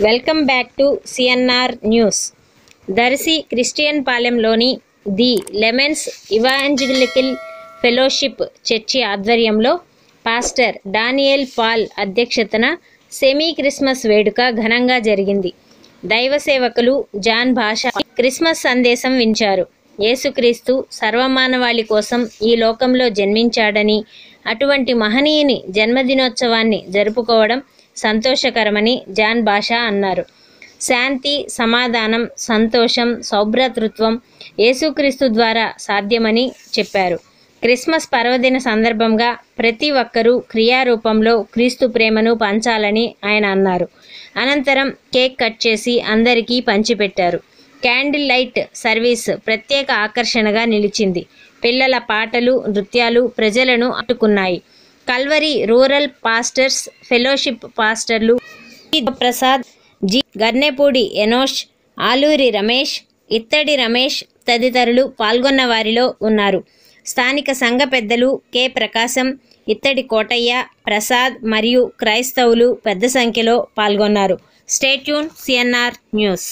Welcome back to CNR news. Darsi క్రిస్టియన్ పాలెంలోని the lemons evangelical fellowship church ఆధ్వర్యంలో pastor Daniel Paul అధ్యక్షతన semi Christmas వేడుక ఘనంగా జరిగింది. దైవ సేవకులు జాన్ భాషా క్రిస్మస్ సందేశం వించారు. యేసుక్రీస్తు సర్వమానవాళి కోసం ఈ లోకంలో జన్మించాడని, అటువంటి మహనీయుని జన్మదినోత్సవాన్ని జరుపుకోవడం సంతోషకరమని జాన్ భాషా అన్నారు. శాంతి, సమాధానం, సంతోషం, సౌభ్రాతృత్వం యేసుక్రీస్తు ద్వారా సాధ్యమని చెప్పారు. క్రిస్మస్ పర్వదిన సందర్భంగా ప్రతి ఒక్కరూ క్రియారూపంలో క్రీస్తు ప్రేమను పంచాలని ఆయన అన్నారు. అనంతరం కేక్ కట్ చేసి అందరికీ పంచిపెట్టారు. క్యాండిల్ లైట్ సర్వీస్ ప్రత్యేక ఆకర్షణగా నిలిచింది. పిల్లల పాటలు, నృత్యాలు ప్రజలను ఆకట్టుకున్నాయి. కల్వరి రూరల్ పాస్టర్స్ ఫెలోషిప్ పాస్టర్లు ప్రసాద్, జి గర్నెపూడి ఎనోష్, ఆలూరి రమేష్, ఇత్తడి రమేష్ తదితరులు పాల్గొన్న వారిలో ఉన్నారు. స్థానిక సంఘ పెద్దలు కె ప్రకాశం, ఇత్తడి కోటయ్య, ప్రసాద్ మరియు క్రైస్తవులు పెద్ద సంఖ్యలో పాల్గొన్నారు. Stay tune CNR news.